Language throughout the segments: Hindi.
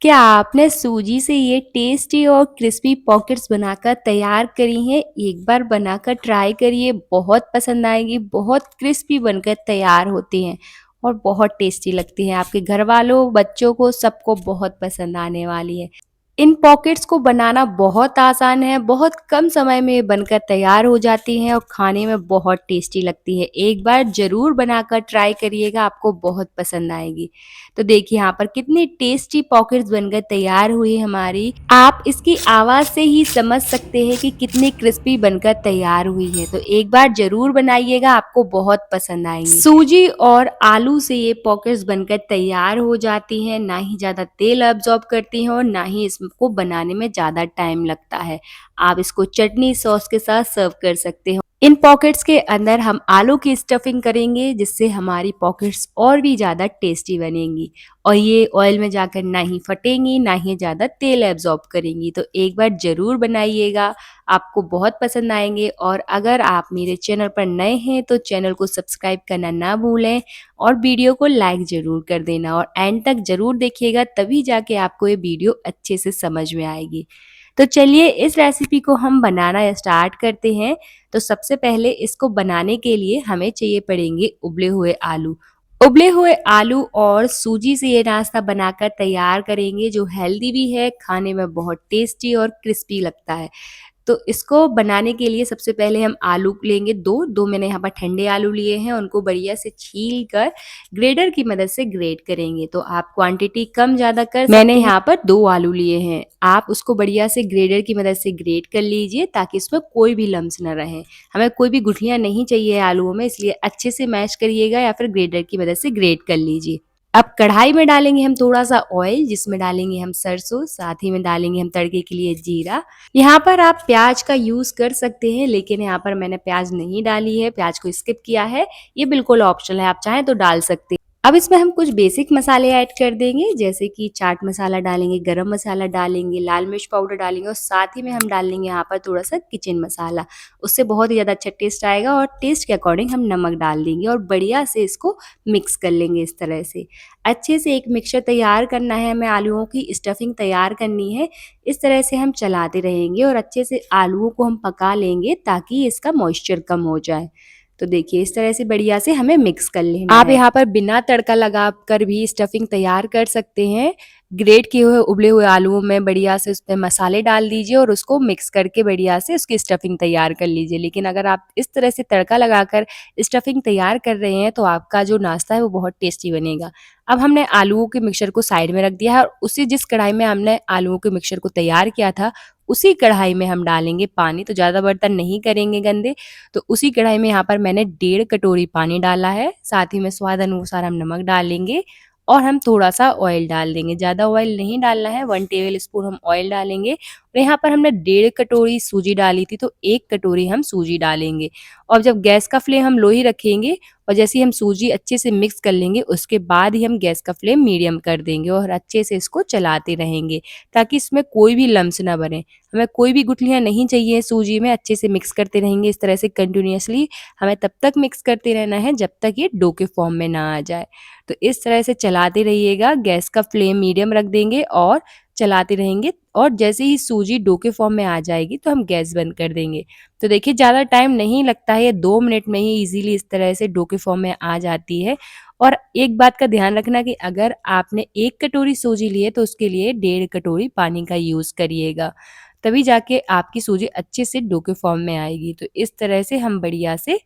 क्या आपने सूजी से ये टेस्टी और क्रिस्पी पॉकेट्स बनाकर तैयार करी हैं? एक बार बनाकर ट्राई करिए, बहुत पसंद आएगी। बहुत क्रिस्पी बनकर तैयार होती हैं और बहुत टेस्टी लगती हैं। आपके घरवालों, बच्चों को सबको बहुत पसंद आने वाली है। इन पॉकेट्स को बनाना बहुत आसान है, बहुत कम समय में ये बनकर तैयार हो जाती हैं और खाने में बहुत टेस्टी लगती है। एक बार ज़रूर बनाकर ट्राई करिएगा, आपको बहुत पसंद आएगी। तो देखिए यहाँ पर कितनी टेस्टी पॉकेट्स बनकर तैयार हुई हमारी। आप इसकी आवाज़ से ही समझ सकते हैं कि कितनी क्रिस्पी बनकर तैयार हुई है। तो एक बार ज़रूर बनाइएगा, आपको बहुत पसंद आएंगी। सूजी और आलू से ये पॉकेट्स बनकर तैयार हो जाती हैं, ना ही ज़्यादा तेल अब्जॉर्ब करती हैं और ना ही इसको बनाने में ज़्यादा टाइम लगता है। आप इसको चटनी सॉस के साथ सर्व कर सकते हो। इन पॉकेट्स के अंदर हम आलू की स्टफिंग करेंगे, जिससे हमारी पॉकेट्स और भी ज़्यादा टेस्टी बनेंगी और ये ऑयल में जाकर ना ही फटेंगी, ना ही ज़्यादा तेल एब्जॉर्ब करेंगी। तो एक बार ज़रूर बनाइएगा, आपको बहुत पसंद आएंगे। और अगर आप मेरे चैनल पर नए हैं तो चैनल को सब्सक्राइब करना ना भूलें और वीडियो को लाइक ज़रूर कर देना और एंड तक ज़रूर देखिएगा, तभी जाके आपको ये वीडियो अच्छे से समझ में आएगी। तो चलिए इस रेसिपी को हम बनाना स्टार्ट करते हैं। तो सबसे पहले इसको बनाने के लिए हमें चाहिए पड़ेंगे उबले हुए आलू। उबले हुए आलू और सूजी से ये नाश्ता बनाकर तैयार करेंगे, जो हेल्दी भी है, खाने में बहुत टेस्टी और क्रिस्पी लगता है। तो इसको बनाने के लिए सबसे पहले हम आलू लेंगे, दो मैंने यहाँ पर ठंडे आलू लिए हैं, उनको बढ़िया से छील कर ग्रेटर की मदद से ग्रेट करेंगे। तो आप क्वांटिटी कम ज़्यादा कर सकते हैं। मैंने यहाँ पर 2 आलू लिए हैं। आप उसको बढ़िया से ग्रेटर की मदद से ग्रेट कर लीजिए, ताकि इसमें कोई भी लम्स ना रहे। हमें कोई भी गुठलियाँ नहीं चाहिए आलूओं में, इसलिए अच्छे से मैश करिएगा या फिर ग्रेटर की मदद से ग्रेट कर लीजिए। अब कढ़ाई में डालेंगे हम थोड़ा सा ऑयल, जिसमें डालेंगे हम सरसों, साथ ही में डालेंगे हम तड़के के लिए जीरा। यहाँ पर आप प्याज का यूज़ कर सकते हैं, लेकिन यहाँ पर मैंने प्याज नहीं डाली है, प्याज को स्किप किया है। ये बिल्कुल ऑप्शनल है, आप चाहें तो डाल सकते हैं। अब इसमें हम कुछ बेसिक मसाले ऐड कर देंगे, जैसे कि चाट मसाला डालेंगे, गरम मसाला डालेंगे, लाल मिर्च पाउडर डालेंगे और साथ ही में हम डालेंगे यहाँ पर थोड़ा सा किचन मसाला। उससे बहुत ही ज़्यादा अच्छा टेस्ट आएगा और टेस्ट के अकॉर्डिंग हम नमक डाल देंगे और बढ़िया से इसको मिक्स कर लेंगे। इस तरह से अच्छे से एक मिक्सचर तैयार करना है, हमें आलूओं की स्टफिंग तैयार करनी है। इस तरह से हम चलाते रहेंगे और अच्छे से आलूओं को हम पका लेंगे, ताकि इसका मॉइस्चर कम हो जाए। तो देखिए इस तरह से बढ़िया से हमें मिक्स कर लेना है। आप यहाँ पर बिना तड़का लगा कर भी स्टफिंग तैयार कर सकते हैं। ग्रेट किए हुए उबले हुए आलूओं में बढ़िया से उसमें मसाले डाल दीजिए और उसको मिक्स करके बढ़िया से उसकी स्टफिंग तैयार कर लीजिए। लेकिन अगर आप इस तरह से तड़का लगाकर स्टफिंग तैयार कर रहे हैं, तो आपका जो नाश्ता है वो बहुत टेस्टी बनेगा। अब हमने आलूओं के मिक्सचर को साइड में रख दिया है और उसी जिस कढ़ाई में हमने आलूओं के मिक्सचर को तैयार किया था, उसी कढ़ाई में हम डालेंगे पानी। तो ज़्यादा बर्तन नहीं करेंगे गंदे। तो उसी कढ़ाई में यहाँ पर मैंने 1.5 कटोरी पानी डाला है। साथ ही में स्वाद अनुसार हम नमक डालेंगे और हम थोड़ा सा ऑयल डाल देंगे। ज़्यादा ऑयल नहीं डालना है, 1 टेबल स्पून हम ऑयल डालेंगे। और यहाँ पर हमने 1.5 कटोरी सूजी डाली थी, तो 1 कटोरी हम सूजी डालेंगे। और जब गैस का फ्लेम हम लो ही रखेंगे और जैसे ही हम सूजी अच्छे से मिक्स कर लेंगे, उसके बाद ही हम गैस का फ्लेम मीडियम कर देंगे और अच्छे से इसको चलाते रहेंगे, ताकि इसमें कोई भी लम्स ना बने। हमें कोई भी गुठलियाँ नहीं चाहिए सूजी में। अच्छे से मिक्स करते रहेंगे इस तरह से कंटिन्यूअसली। हमें तब तक मिक्स करते रहना है जब तक ये डो के फॉर्म में ना आ जाए। तो इस तरह से चलाते रहिएगा, गैस का फ्लेम मीडियम रख देंगे और चलाते रहेंगे। और जैसे ही सूजी डो के फॉर्म में आ जाएगी, तो हम गैस बंद कर देंगे। तो देखिए ज़्यादा टाइम नहीं लगता है, 2 मिनट में ही इजीली इस तरह से डो के फॉर्म में आ जाती है। और एक बात का ध्यान रखना कि अगर आपने 1 कटोरी सूजी ली है, तो उसके लिए 1.5 कटोरी पानी का यूज़ करिएगा, तभी जाके आपकी सूजी अच्छे से डो के फॉर्म में आएगी। तो इस तरह से हम बढ़िया से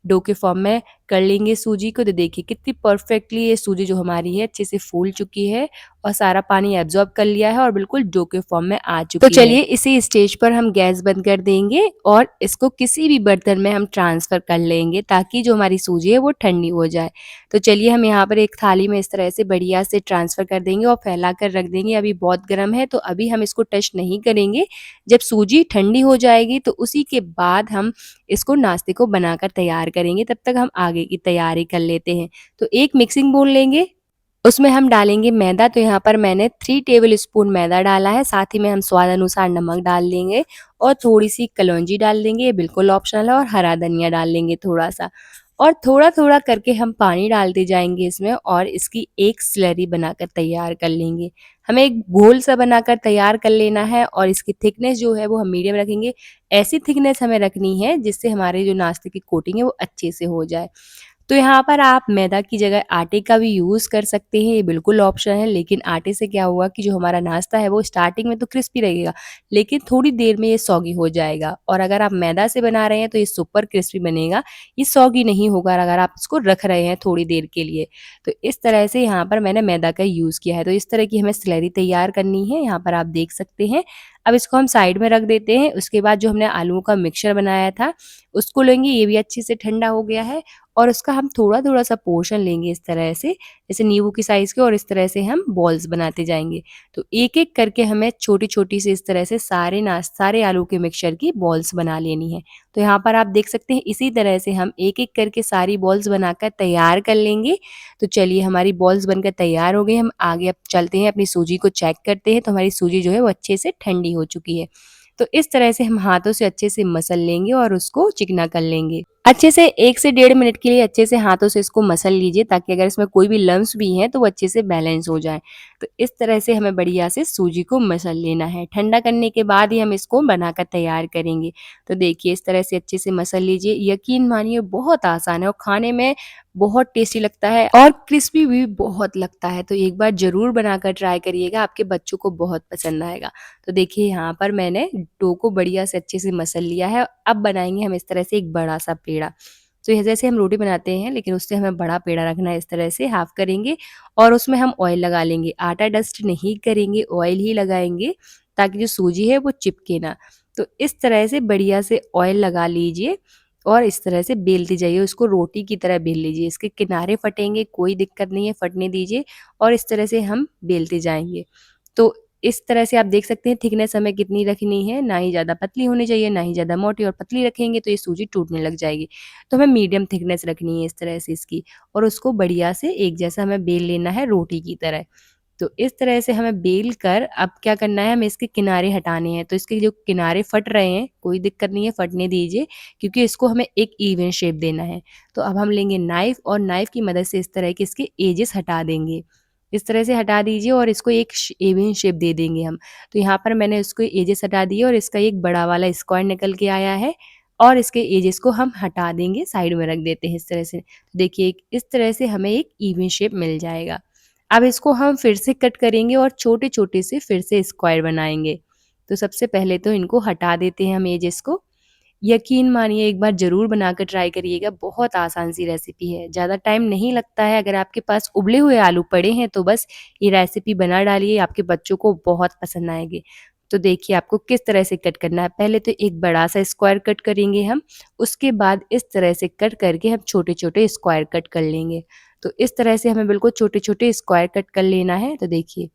डो के फॉर्म में कर लेंगे सूजी को। तो देखिए कितनी परफेक्टली ये सूजी जो हमारी है अच्छे से फूल चुकी है और सारा पानी एब्जॉर्ब कर लिया है और बिल्कुल डो के फॉर्म में आ चुकी है। तो चलिए इसी स्टेज पर हम गैस बंद कर देंगे और इसको किसी भी बर्तन में हम ट्रांसफ़र कर लेंगे, ताकि जो हमारी सूजी है वो ठंडी हो जाए। तो चलिए हम यहाँ पर एक थाली में इस तरह से बढ़िया से ट्रांसफ़र कर देंगे और फैला कर रख देंगे। अभी बहुत गर्म है, तो अभी हम इसको टच नहीं करेंगे। जब सूजी ठंडी हो जाएगी, तो उसी के बाद हम इसको नाश्ते को बनाकर तैयार करेंगे। तब तक हम आगे की तैयारी कर लेते हैं। तो एक मिक्सिंग बोल लेंगे, उसमें हम डालेंगे मैदा। तो यहाँ पर मैंने 3 टेबल स्पून मैदा डाला है। साथ ही में हम स्वाद अनुसार नमक डाल देंगे और थोड़ी सी कलौंजी डाल देंगे, ये बिल्कुल ऑप्शनल है। और हरा धनिया डाल लेंगे थोड़ा सा, और थोड़ा थोड़ा करके हम पानी डालते जाएंगे इसमें और इसकी एक स्लरी बनाकर तैयार कर लेंगे। हमें एक घोल सा बनाकर तैयार कर लेना है और इसकी थिकनेस जो है वो हम मीडियम रखेंगे। ऐसी थिकनेस हमें रखनी है जिससे हमारे जो नाश्ते की कोटिंग है वो अच्छे से हो जाए। तो यहाँ पर आप मैदा की जगह आटे का भी यूज़ कर सकते हैं, ये बिल्कुल ऑप्शन है। लेकिन आटे से क्या होगा कि जो हमारा नाश्ता है वो स्टार्टिंग में तो क्रिस्पी रहेगा, लेकिन थोड़ी देर में ये सॉगी हो जाएगा। और अगर आप मैदा से बना रहे हैं तो ये सुपर क्रिस्पी बनेगा, ये सॉगी नहीं होगा अगर आप इसको रख रहे हैं थोड़ी देर के लिए। तो इस तरह से यहाँ पर मैंने मैदा का यूज़ किया है। तो इस तरह की हमें स्लरी तैयार करनी है, यहाँ पर आप देख सकते हैं। अब इसको हम साइड में रख देते हैं। उसके बाद जो हमने आलूओं का मिक्सचर बनाया था उसको लेंगे, ये भी अच्छे से ठंडा हो गया है। और उसका हम थोड़ा-थोड़ा सा पोर्शन लेंगे इस तरह से, जैसे नींबू की साइज़ के, और इस तरह से हम बॉल्स बनाते जाएँगे। तो एक-एक करके हमें छोटी-छोटी सी इस तरह से सारे आलू के मिक्सचर की बॉल्स बना लेनी है। तो यहाँ पर आप देख सकते हैं इसी तरह से हम एक-एक करके सारी बॉल्स बनाकर तैयार कर लेंगे। तो चलिए हमारी बॉल्स बनकर तैयार हो गई, हम आगे अब चलते हैं अपनी सूजी को चेक करते हैं। तो हमारी सूजी जो है वो अच्छे से ठंडी हो चुकी है। तो इस तरह से हम हाथों से अच्छे से मसल लेंगे और उसको चिकना कर लेंगे। अच्छे से 1 से डेढ़ मिनट के लिए अच्छे से हाथों से इसको मसल लीजिए, ताकि अगर इसमें कोई भी लम्स भी हैं तो वो अच्छे से बैलेंस हो जाएँ। तो इस तरह से हमें बढ़िया से सूजी को मसल लेना है। ठंडा करने के बाद ही हम इसको बनाकर तैयार करेंगे। तो देखिए इस तरह से अच्छे से मसल लीजिए। यकीन मानिए बहुत आसान है और खाने में बहुत टेस्टी लगता है और क्रिस्पी भी बहुत लगता है। तो एक बार ज़रूर बनाकर ट्राई करिएगा, आपके बच्चों को बहुत पसंद आएगा। तो देखिए यहाँ पर मैंने डो को बढ़िया से अच्छे से मसल लिया है। अब बनाएँगे हम इस तरह से एक बड़ा-सा पेड़ा। तो ये जैसे हम रोटी बनाते हैं लेकिन उससे हमें बड़ा पेड़ा रखना है, इस तरह से हाफ़ करेंगे और उसमें हम ऑयल लगा लेंगे। आटा डस्ट नहीं करेंगे, ऑयल ही लगाएँगे ताकि जो सूजी है वो चिपके ना। तो इस तरह से बढ़िया से ऑयल लगा लीजिए और इस तरह से बेलते जाइए, उसको रोटी की तरह बेल लीजिए। इसके किनारे फटेंगे, कोई दिक्कत नहीं है, फटने दीजिए और इस तरह से हम बेलते जाएँगे। तो इस तरह से आप देख सकते हैं थिकनेस हमें कितनी रखनी है, ना ही ज़्यादा पतली होनी चाहिए, ना ही ज़्यादा मोटी, और पतली रखेंगे तो ये सूजी टूटने लग जाएगी। तो हमें मीडियम थिकनेस रखनी है इस तरह से इसकी, और उसको बढ़िया से एक जैसा हमें बेल लेना है रोटी की तरह। तो इस तरह से हमें बेल कर अब क्या करना है, हमें इसके किनारे हटाने हैं। तो इसके जो किनारे फट रहे हैं, कोई दिक्कत नहीं है, फटने दीजिए, क्योंकि इसको हमें एक इवन शेप देना है। तो अब हम लेंगे नाइफ़ और नाइफ़ की मदद से इस तरह के इसके एजेस हटा देंगे। इस तरह से हटा दीजिए और इसको एक इवन शेप दे देंगे हम। तो यहाँ पर मैंने उसको एजेस हटा दिए और इसका एक बड़ा वाला स्क्वायर निकल के आया है और इसके एजेस को हम हटा देंगे, साइड में रख देते हैं इस तरह से। देखिए इस तरह से हमें एक इवन शेप मिल जाएगा। अब इसको हम फिर से कट करेंगे और छोटे-छोटे से फिर से स्क्वायर बनाएँगे। तो सबसे पहले तो इनको हटा देते हैं हम एजेस को। यकीन मानिए एक बार ज़रूर बनाकर ट्राई करिएगा, बहुत आसान सी रेसिपी है, ज़्यादा टाइम नहीं लगता है। अगर आपके पास उबले हुए आलू पड़े हैं तो बस ये रेसिपी बना डालिए, आपके बच्चों को बहुत पसंद आएगी। तो देखिए आपको किस तरह से कट करना है, पहले तो एक बड़ा-सा स्क्वायर कट करेंगे हम, उसके बाद इस तरह से कट करके हम छोटे-छोटे स्क्वायर कट कर लेंगे। तो इस तरह से हमें बिल्कुल छोटे-छोटे स्क्वायर कट कर लेना है। तो देखिए,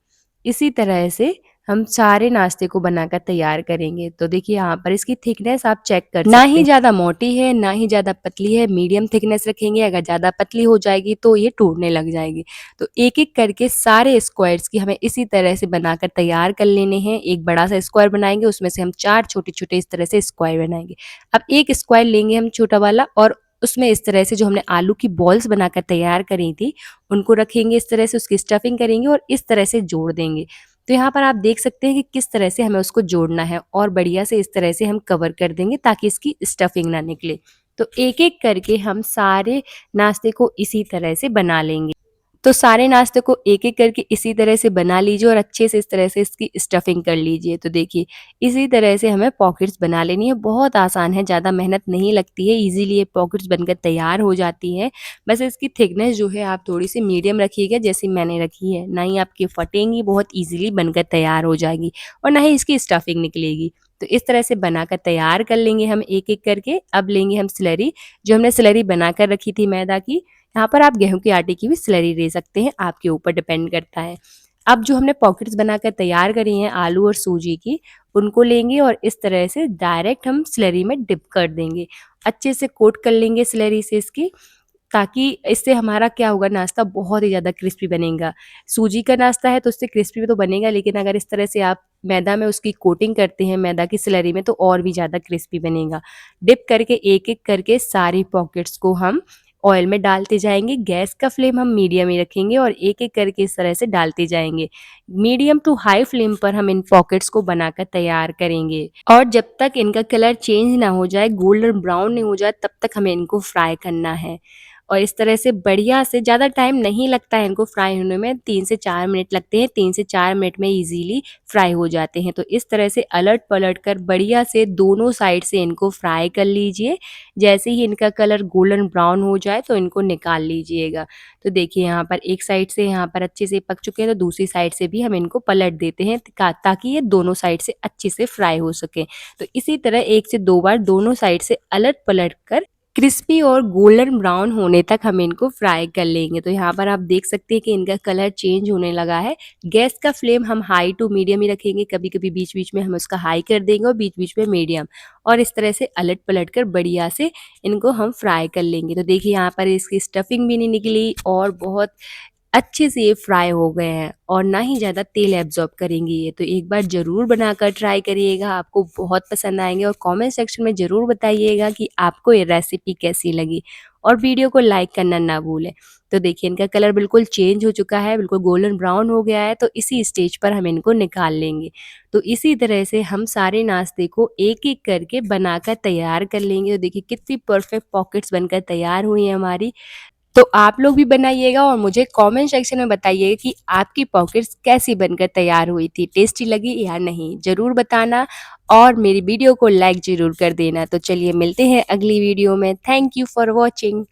इसी तरह से हम सारे नाश्ते को बनाकर तैयार करेंगे। तो देखिए यहाँ पर इसकी थिकनेस आप चेक कर सकते हैं। ना ही ज़्यादा मोटी है, ना ही ज़्यादा पतली है, मीडियम थिकनेस रखेंगे। अगर ज़्यादा पतली हो जाएगी तो ये टूटने लग जाएगी। तो एक-एक करके सारे स्क्वायर्स की हमें इसी तरह से बनाकर तैयार कर लेने हैं। एक बड़ा-सा स्क्वायर बनाएँगे, उसमें से हम 4 छोटे-छोटे इस तरह से स्क्वायर बनाएँगे। अब एक स्क्वायर लेंगे हम छोटा वाला और उसमें इस तरह से जो हमने आलू की बॉल्स बनाकर तैयार करी थी, उनको रखेंगे इस तरह से, उसकी स्टफिंग करेंगे और इस तरह से जोड़ देंगे। तो यहाँ पर आप देख सकते हैं कि किस तरह से हमें उसको जोड़ना है और बढ़िया से इस तरह से हम कवर कर देंगे ताकि इसकी स्टफिंग ना निकले। तो एक-एक करके हम सारे नाश्ते को इसी तरह से बना लेंगे। तो सारे नाश्ते को एक-एक करके इसी तरह से बना लीजिए और अच्छे से इस तरह से इसकी स्टफिंग कर लीजिए। तो देखिए, इसी तरह से हमें पॉकेट्स बना लेनी है। बहुत आसान है, ज़्यादा मेहनत नहीं लगती है, ईज़िली ये पॉकेट्स बनकर तैयार हो जाती हैं। बस इसकी थिकनेस जो है आप थोड़ी-सी मीडियम रखिएगा जैसी मैंने रखी है, ना ही आपकी फटेंगी, बहुत ईज़िली बनकर तैयार हो जाएगी और ना ही इसकी स्टफिंग निकलेगी। तो इस तरह से बनाकर तैयार कर लेंगे हम एक-एक करके। अब लेंगे हम स्लरी, जो हमने स्लरी बनाकर रखी थी मैदा की। यहाँ पर आप गेहूँ के आटे की भी स्लरी ले सकते हैं, आपके ऊपर डिपेंड करता है। अब जो हमने पॉकेट्स बनाकर तैयार करी हैं आलू और सूजी की, उनको लेंगे और इस तरह से डायरेक्ट हम स्लरी में डिप कर देंगे। अच्छे से कोट कर लेंगे स्लरी से इसकी, ताकि इससे हमारा क्या होगा, नाश्ता बहुत ही ज़्यादा क्रिस्पी बनेगा। सूजी का नाश्ता है तो उससे क्रिस्पी तो बनेगा, लेकिन अगर इस तरह से आप मैदा में उसकी कोटिंग करते हैं मैदा की स्लरी में, तो और भी ज़्यादा क्रिस्पी बनेगा। डिप करके एक-एक करके सारी पॉकेट्स को हम ऑयल में डालते जाएंगे। गैस का फ्लेम हम मीडियम ही रखेंगे और एक एक करके इस तरह से डालते जाएंगे। मीडियम टू हाई फ्लेम पर हम इन पॉकेट्स को बनाकर तैयार करेंगे और जब तक इनका कलर चेंज ना हो जाए, गोल्डन ब्राउन नहीं हो जाए, तब तक हमें इनको फ्राई करना है। और इस तरह से बढ़िया से, ज़्यादा टाइम नहीं लगता है इनको फ्राई होने में, 3 से 4 मिनट लगते हैं। 3 से 4 मिनट में इजीली फ्राई हो जाते हैं। तो इस तरह से अलट पलट कर बढ़िया से दोनों साइड से इनको फ्राई कर लीजिए। जैसे ही इनका कलर गोल्डन ब्राउन हो जाए तो इनको निकाल लीजिएगा। तो देखिए यहाँ पर एक साइड से यहाँ पर अच्छे से पक चुके हैं, तो दूसरी साइड से भी हम इनको पलट देते हैं ताकि ये दोनों साइड से अच्छे से फ्राई हो सके। तो इसी तरह 1 से 2 बार दोनों साइड से अलट पलट कर क्रिस्पी और गोल्डन ब्राउन होने तक हम इनको फ्राई कर लेंगे। तो यहाँ पर आप देख सकते हैं कि इनका कलर चेंज होने लगा है। गैस का फ्लेम हम हाई टू मीडियम ही रखेंगे, कभी कभी बीच बीच में हम उसका हाई कर देंगे और बीच बीच में मीडियम, और इस तरह से अलट पलट कर बढ़िया से इनको हम फ्राई कर लेंगे। तो देखिए यहाँ पर इसकी स्टफिंग भी नहीं निकली और बहुत अच्छे से ये फ्राई हो गए हैं और ना ही ज़्यादा तेल एब्जॉर्ब करेंगे ये। तो एक बार ज़रूर बनाकर ट्राई करिएगा, आपको बहुत पसंद आएंगे। और कमेंट सेक्शन में ज़रूर बताइएगा कि आपको ये रेसिपी कैसी लगी और वीडियो को लाइक करना ना भूलें। तो देखिए इनका कलर बिल्कुल चेंज हो चुका है, बिल्कुल गोल्डन ब्राउन हो गया है। तो इसी स्टेज पर हम इनको निकाल लेंगे। तो इसी तरह से हम सारे नाश्ते को एक एक करके बनाकर तैयार कर लेंगे। तो देखिए कितनी परफेक्ट पॉकेट्स बनकर तैयार हुई हैं हमारी। तो आप लोग भी बनाइएगा और मुझे कमेंट सेक्शन में बताइएगा कि आपकी पॉकेट्स कैसी बनकर तैयार हुई थी, टेस्टी लगी या नहीं, ज़रूर बताना। और मेरी वीडियो को लाइक ज़रूर कर देना। तो चलिए मिलते हैं अगली वीडियो में। Thank you for watching.